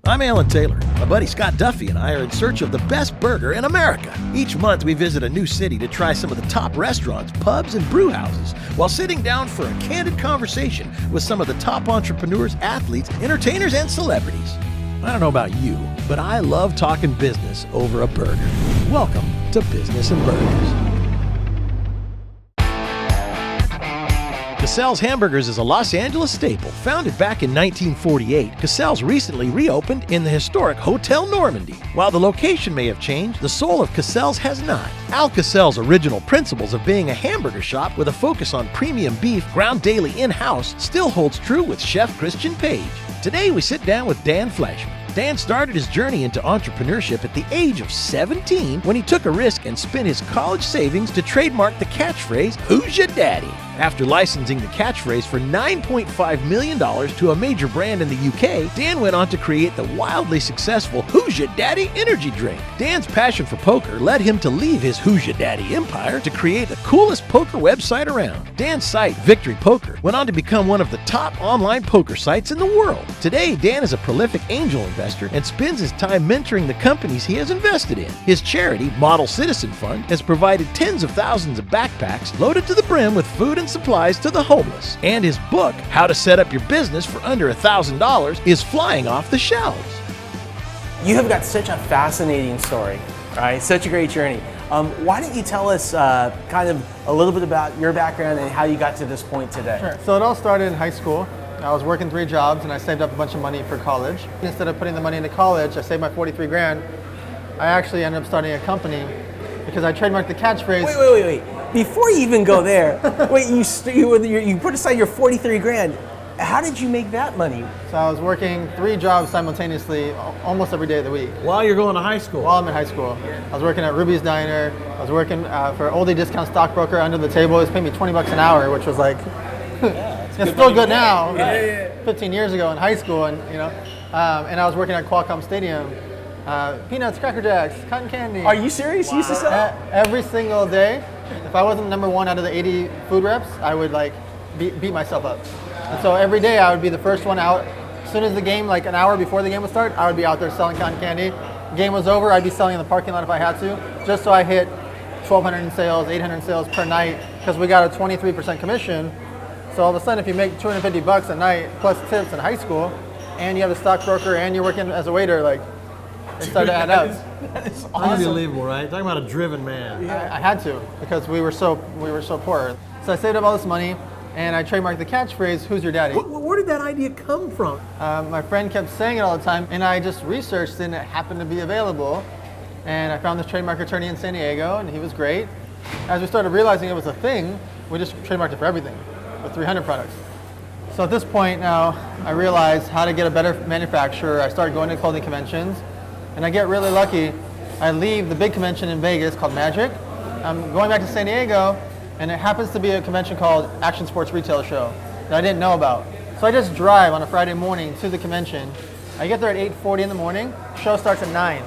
I'm Alan Taylor. My buddy Scott Duffy and I are in search of the best burger in America. Each month we visit a new city to try some of the top restaurants, pubs, and brew houses while sitting down for a candid conversation with some of the top entrepreneurs, athletes, entertainers, and celebrities. I don't know about you, but I love talking business over a burger. Welcome to Business and Burgers. Cassell's Hamburgers is a Los Angeles staple. Founded back in 1948, Cassell's recently reopened in the historic Hotel Normandy. While the location may have changed, the soul of Cassell's has not. Al Cassell's original principles of being a hamburger shop with a focus on premium beef ground daily in-house still holds true with Chef Christian Page. Today we sit down with Dan Fleyshman. Dan started his journey into entrepreneurship at the age of 17 when he took a risk and spent his college savings to trademark the catchphrase, "Who's your daddy?" After licensing the catchphrase for $9.5 million to a major brand in the UK, Dan went on to create the wildly successful Who's Your Daddy energy drink. Dan's passion for poker led him to leave his Who's Your Daddy empire to create the coolest poker website around. Dan's site, Victory Poker, went on to become one of the top online poker sites in the world. Today, Dan is a prolific angel investor and spends his time mentoring the companies he has invested in. His charity, Model Citizen Fund, has provided tens of thousands of backpacks loaded to the brim with food and supplies to the homeless. And his book, How to Set Up Your Business for Under $1,000, is flying off the shelves. You have got such a fascinating story, right? Such a great journey. Why don't you tell us kind of a little bit about your background and how you got to this point today? Sure. So it all started in high school. I was working 3 jobs and I saved up a bunch of money for college. Instead of putting the money into college, I saved my 43 grand. I actually ended up starting a company because I trademarked the catchphrase. Wait. Before you even go there, wait, you put aside your 43 grand. How did you make that money? So I was working 3 jobs simultaneously almost every day of the week. While you're going to high school? While I'm in high school. I was working at Ruby's Diner. I was working for an oldie discount stockbroker under the table. He was paying me $20 an hour, which was like, it's still good now. 15 years ago in high school, and and I was working at Qualcomm Stadium. Peanuts, Cracker Jacks, cotton candy. Are you serious? You used to sell? Every single day. If I wasn't number 1 out of the 80 food reps, I would beat myself up. And so every day I would be the first one out. As soon as the game, like an hour before the game would start, I would be out there selling cotton candy. Game was over, I'd be selling in the parking lot if I had to, just so I hit 1,200 in sales, 800 in sales per night, because we got a 23% commission. So all of a sudden, if you make $250 a night plus tips in high school, and you have a stockbroker, and you're working as a waiter, like it started to add up. That is unbelievable, right? Talking about a driven man. I had to, because we were so poor. So I saved up all this money, and I trademarked the catchphrase, "Who's your daddy?" Where did that idea come from? My friend kept saying it all the time, and I just researched it, and it happened to be available. And I found this trademark attorney in San Diego, and he was great. As we started realizing it was a thing, we just trademarked it for everything, with 300 products. So at this point now, I realized how to get a better manufacturer. I started going to clothing conventions, and I get really lucky. I leave the big convention in Vegas called Magic. I'm going back to San Diego, and it happens to be a convention called Action Sports Retail Show that I didn't know about. So I just drive on a Friday morning to the convention. I get there at 8:40 in the morning. Show starts at 9.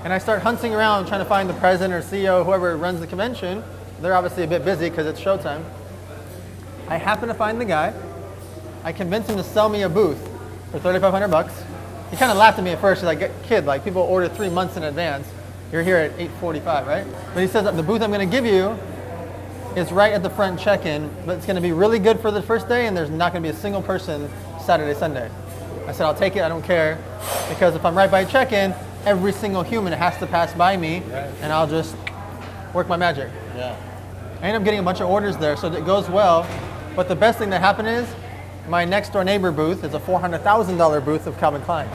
And I start hunting around trying to find the president or CEO, whoever runs the convention. They're obviously a bit busy because it's showtime. I happen to find the guy. I convince him to sell me a booth for $3,500. He kind of laughed at me at first. He's like, "Kid, like people order 3 months in advance. You're here at 8:45, right?" But he says that the booth I'm going to give you is right at the front check-in, but it's going to be really good for the first day, and there's not going to be a single person Saturday, Sunday. I said, "I'll take it. I don't care, because if I'm right by check-in, every single human has to pass by me, and I'll just work my magic." Yeah. I end up getting a bunch of orders there, so it goes well. But the best thing that happened is my next door neighbor booth is a $400,000 booth of Calvin Klein.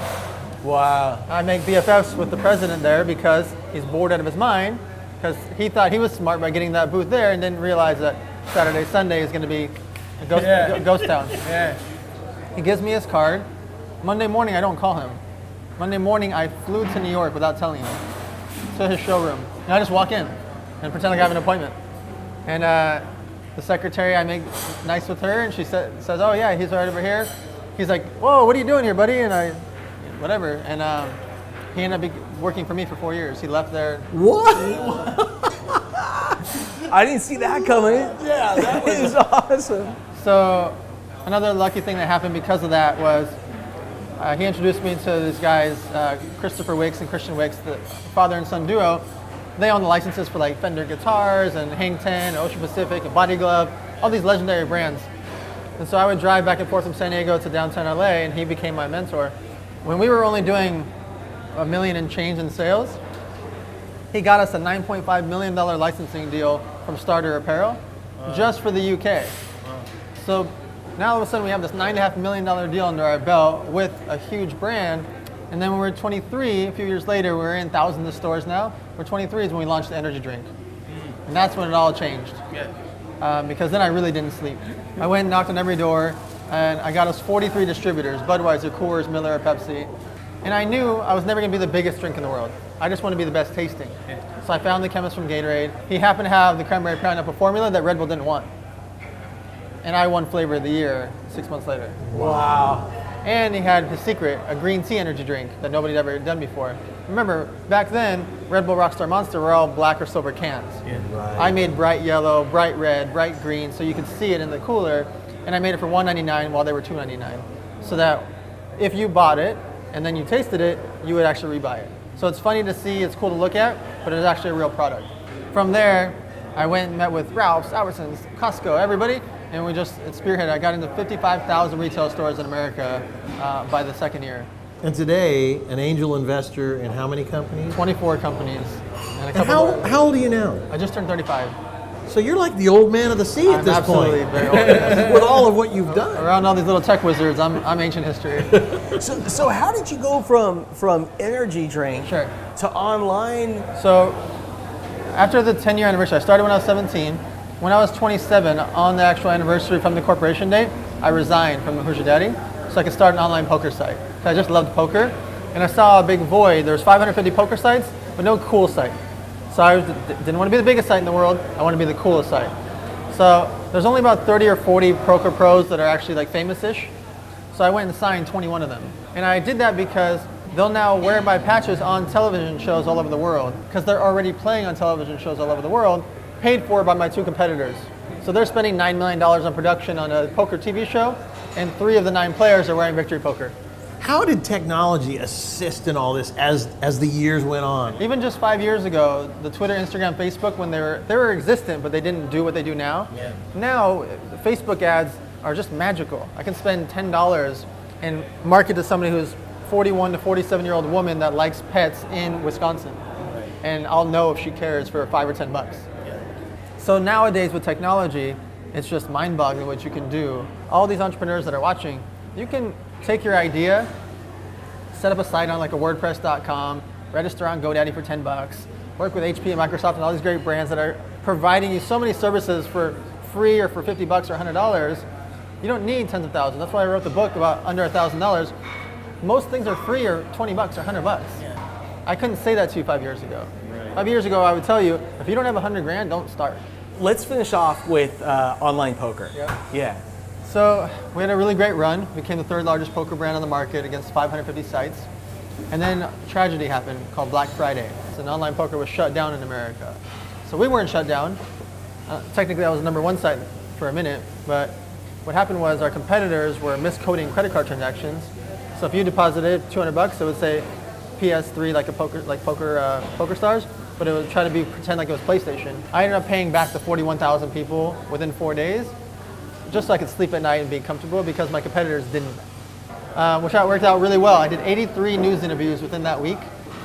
Wow. I make BFFs with the president there because he's bored out of his mind, because he thought he was smart by getting that booth there and didn't realize that Saturday, Sunday is going to be a ghost town. Yeah. He gives me his card. Monday morning, I don't call him. Monday morning, I flew to New York without telling him to his showroom. And I just walk in and pretend like I have an appointment. And the secretary, I make nice with her, and she says, "Oh yeah, he's right over here." He's like, "Whoa, what are you doing here, buddy?" And whatever. And he ended up working for me for 4 years. He left there. What? I didn't see that coming. Yeah, that was awesome. So another lucky thing that happened because of that was He introduced me to these guys, Christopher Wicks and Christian Wicks, the father and son duo. They own the licenses for like Fender guitars and Hang 10, Ocean Pacific, and Body Glove, all these legendary brands. And so I would drive back and forth from San Diego to downtown LA, and he became my mentor. When we were only doing $1 million and change in sales, he got us a $9.5 million licensing deal from Starter Apparel just for the UK. So now all of a sudden we have this $9.5 million deal under our belt with a huge brand. And then when we were 23, a few years later, we're in thousands of stores now. We're 23 is when we launched the energy drink. And that's when it all changed. Because then I really didn't sleep. I went and knocked on every door, and I got us 43 distributors, Budweiser, Coors, Miller, Pepsi. And I knew I was never gonna be the biggest drink in the world. I just want to be the best tasting. So I found the chemist from Gatorade. He happened to have the cranberry pineapple formula that Red Bull didn't want. And I won Flavor of the Year 6 months later. Wow. And he had his secret, a green tea energy drink that nobody had ever done before. Remember, back then, Red Bull, Rockstar, Monster were all black or silver cans. I made bright yellow, bright red, bright green, so you could see it in the cooler. And I made it for $1.99 while they were $2.99. So that if you bought it and then you tasted it, you would actually rebuy it. So it's funny to see, it's cool to look at, but it's actually a real product. From there, I went and met with Ralph's, Albertsons, Costco, everybody, and we just, at Spearhead, I got into 55,000 retail stores in America by the second year. And today, an angel investor in how many companies? 24 companies. And a And couple how old are you now? I just turned 35. So you're like the old man of the sea at I'm this absolutely point. very old. Yes. With all of what you've done. Around all these little tech wizards, I'm ancient history. So how did you go from energy drink Sure. to online? So after the 10-year anniversary, I started when I was 17. When I was 27, on the actual anniversary from the corporation date, I resigned from Who's Your Daddy so I could start an online poker site. So I just loved poker, and I saw a big void. There was 550 poker sites, but no cool site. So I didn't want to be the biggest site in the world. I wanted to be the coolest site. So there's only about 30 or 40 poker pros that are actually like famous-ish. So I went and signed 21 of them. And I did that because they'll now wear my patches on television shows all over the world because they're already playing on television shows all over the world, paid for by my two competitors. So they're spending $9 million on production on a poker TV show, and 3 of the 9 players are wearing Victory Poker. How did technology assist in all this as the years went on? Even just 5 years ago, the Twitter, Instagram, Facebook, when they were existent, but they didn't do what they do now. Yeah. Now, Facebook ads are just magical. I can spend $10 and market to somebody who's 41 to 47-year-old woman that likes pets in Wisconsin. Right. And I'll know if she cares for $5 or $10. Yeah. So nowadays with technology, it's just mind-boggling what you can do. All these entrepreneurs that are watching, you can take your idea, set up a site on like a WordPress.com, register on GoDaddy for $10, work with HP and Microsoft and all these great brands that are providing you so many services for free or for $50 or $100. You don't need tens of thousands. That's why I wrote the book about under $1,000. Most things are free or $20 or $100. Yeah. I couldn't say that to you 5 years ago. Right. 5 years ago, I would tell you, if you don't have 100 grand, don't start. Let's finish off with online poker. Yeah. So we had a really great run, became the 3rd largest poker brand on the market against 550 sites. And then tragedy happened called Black Friday. So online poker was shut down in America. So we weren't shut down. Technically I was the #1 site for a minute, but what happened was our competitors were miscoding credit card transactions. So if you deposited $200, it would say PS3 like Poker Stars, but it would try to pretend like it was PlayStation. I ended up paying back the 41,000 people within 4 days, just so I could sleep at night and be comfortable because my competitors didn't, which worked out really well. I did 83 news interviews within that week.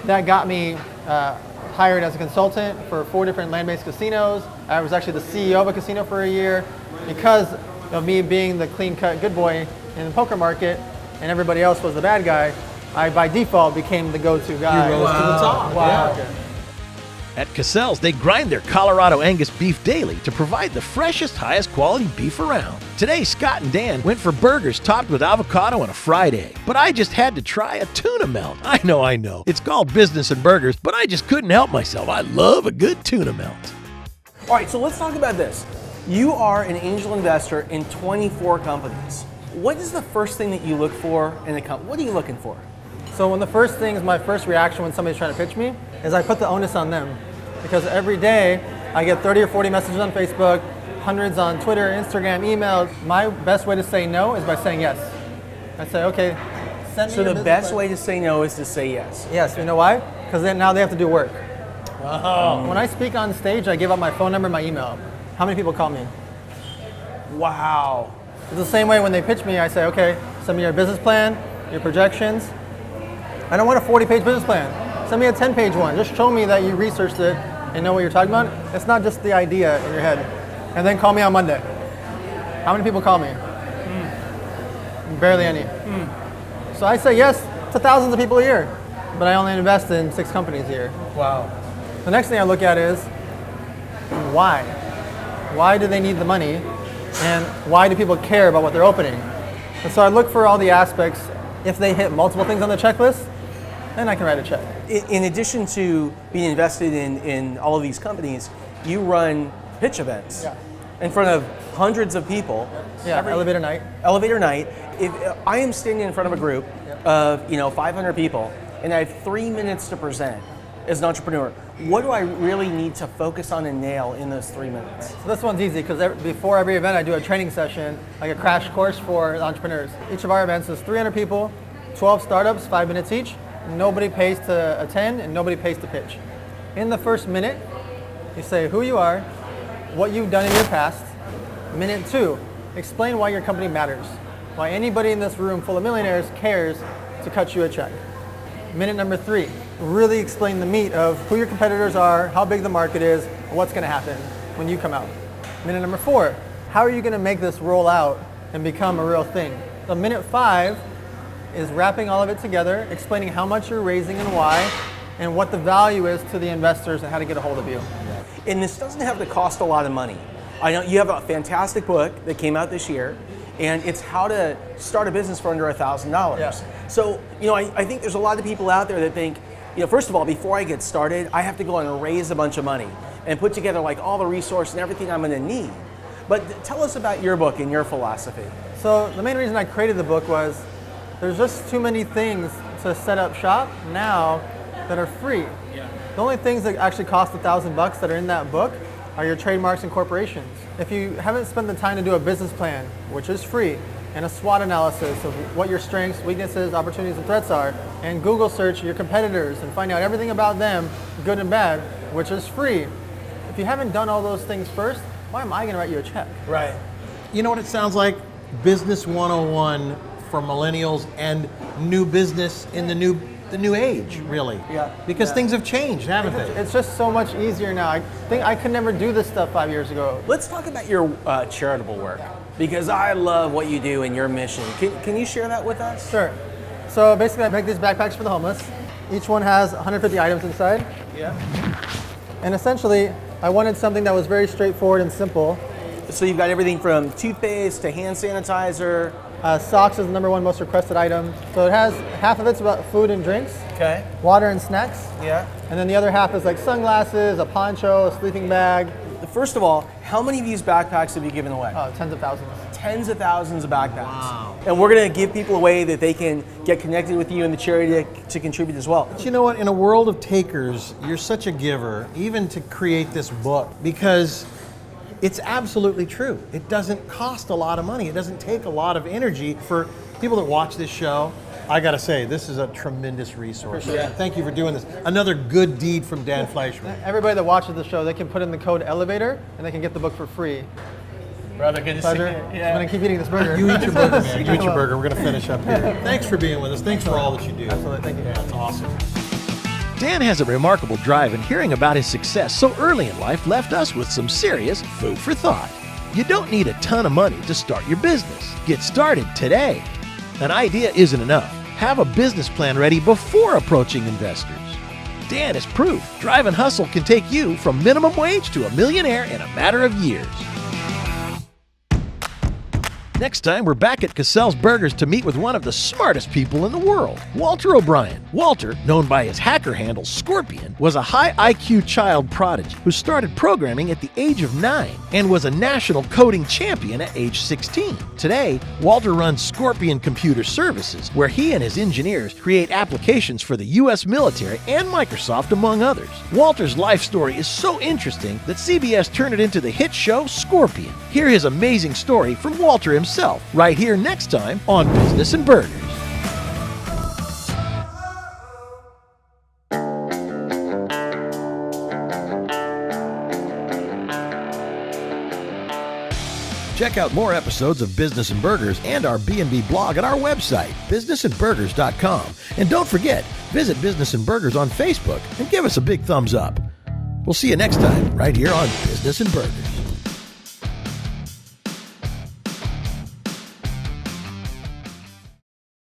That got me hired as a consultant for 4 different land-based casinos. I was actually the CEO of a casino for a year. Because of me being the clean-cut good boy in the poker market and everybody else was the bad guy, I by default became the go-to guy. You rose to the top. Wow. Yeah. At Cassell's, they grind their Colorado Angus beef daily to provide the freshest, highest quality beef around. Today, Scott and Dan went for burgers topped with avocado and a fried egg. But I just had to try a tuna melt. I know. It's called business and burgers, but I just couldn't help myself. I love a good tuna melt. All right, so let's talk about this. You are an angel investor in 24 companies. What is the first thing that you look for in a company? What are you looking for? So one of the first things, my first reaction when somebody's trying to pitch me is I put the onus on them. Because every day I get 30 or 40 messages on Facebook, hundreds on Twitter, Instagram, emails. My best way to say no is by saying yes. I say, okay, send me So your the business best plan. way to say no is to say yes. Yes, you know why? Because then now they have to do work. Oh. When I speak on stage, I give out my phone number, my email. How many people call me? Wow. It's the same way when they pitch me, I say, okay, send me your business plan, your projections. I don't want a 40-page business plan. Send me a 10-page one. Just show me that you researched it and know what you're talking about. It's not just the idea in your head. And then call me on Monday. How many people call me? Barely any. So I say yes to thousands of people a year, but I only invest in 6 companies a year. Wow. The next thing I look at is why? Why do they need the money? And why do people care about what they're opening? And so I look for all the aspects. If they hit multiple things on the checklist, then I can write a check. In addition to being invested in all of these companies, you run pitch events in front of hundreds of people. Yeah, elevator night. Elevator night. If I am standing in front of a group of 500 people and I have 3 minutes to present as an entrepreneur, what do I really need to focus on and nail in those 3 minutes? So this one's easy because before every event I do a training session, like a crash course for entrepreneurs. Each of our events is 300 people, 12 startups, 5 minutes each. Nobody pays to attend and nobody pays to pitch. In the first minute, you say who you are, what you've done in your past. Minute 2, explain why your company matters. Why anybody in this room full of millionaires cares to cut you a check. Minute number 3, really explain the meat of who your competitors are, how big the market is, and what's going to happen when you come out. Minute number 4, how are you going to make this roll out and become a real thing? So minute 5 is wrapping all of it together, explaining how much you're raising and why, and what the value is to the investors and how to get a hold of you. And this doesn't have to cost a lot of money. I know you have a fantastic book that came out this year, and it's how to start a business for under $1,000. Yeah. So, I think there's a lot of people out there that think, first of all, before I get started, I have to go and raise a bunch of money and put together like all the resources and everything I'm going to need. But tell us about your book and your philosophy. So the main reason I created the book was there's just too many things to set up shop now that are free. Yeah. The only things that actually cost $1,000 that are in that book are your trademarks and corporations. If you haven't spent the time to do a business plan, which is free, and a SWOT analysis of what your strengths, weaknesses, opportunities, and threats are, and Google search your competitors and find out everything about them, good and bad, which is free. If you haven't done all those things first, why am I going to write you a check? Right. You know what it sounds like? Business 101 for millennials and new business in the new age, really. Yeah. Because things have changed, haven't they? It's just so much easier now. I think I could never do this stuff 5 years ago. Let's talk about your charitable work, because I love what you do and your mission. Can you share that with us? Sure. So basically I make these backpacks for the homeless. Each one has 150 items inside. Yeah. And essentially, I wanted something that was very straightforward and simple. So you've got everything from toothpaste to hand sanitizer. Socks is the #1 most requested item. So it has, half of it's about food and drinks, Okay. water and snacks. Yeah. And then the other half is like sunglasses, a poncho, a sleeping bag. First of all, how many of these backpacks have you given away? Tens of thousands. Tens of thousands of backpacks. Wow. And we're going to give people a way that they can get connected with you and the charity to contribute as well. But you know what? In a world of takers, you're such a giver, even to create this book, because it's absolutely true. It doesn't cost a lot of money. It doesn't take a lot of energy for people that watch this show. I gotta say, this is a tremendous resource. Appreciate it. Thank you for doing this. Another good deed from Dan Fleyshman. Everybody that watches the show, they can put in the code ELEVATOR and they can get the book for free. Brother, good to Pleasure. I'm gonna keep eating this burger. You eat your burger, man. You eat your burger. We're gonna finish up here. Thanks for being with us. Thanks for all that you do. Absolutely, thank you. Yeah, that's awesome. Dan has a remarkable drive, and hearing about his success so early in life left us with some serious food for thought. You don't need a ton of money to start your business. Get started today. An idea isn't enough. Have a business plan ready before approaching investors. Dan is proof Drive and Hustle can take you from minimum wage to a millionaire in a matter of years. Next time, we're back at Cassell's Burgers to meet with one of the smartest people in the world, Walter O'Brien. Walter, known by his hacker handle Scorpion, was a high IQ child prodigy who started programming at the age of 9 and was a national coding champion at age 16. Today, Walter runs Scorpion Computer Services, where he and his engineers create applications for the U.S. military and Microsoft, among others. Walter's life story is so interesting that CBS turned it into the hit show Scorpion. Hear his amazing story from Walter himself, right here next time on Business and Burgers. Check out more episodes of Business and Burgers and our B&B blog at our website, businessandburgers.com. And don't forget, visit Business and Burgers on Facebook and give us a big thumbs up. We'll see you next time right here on Business and Burgers.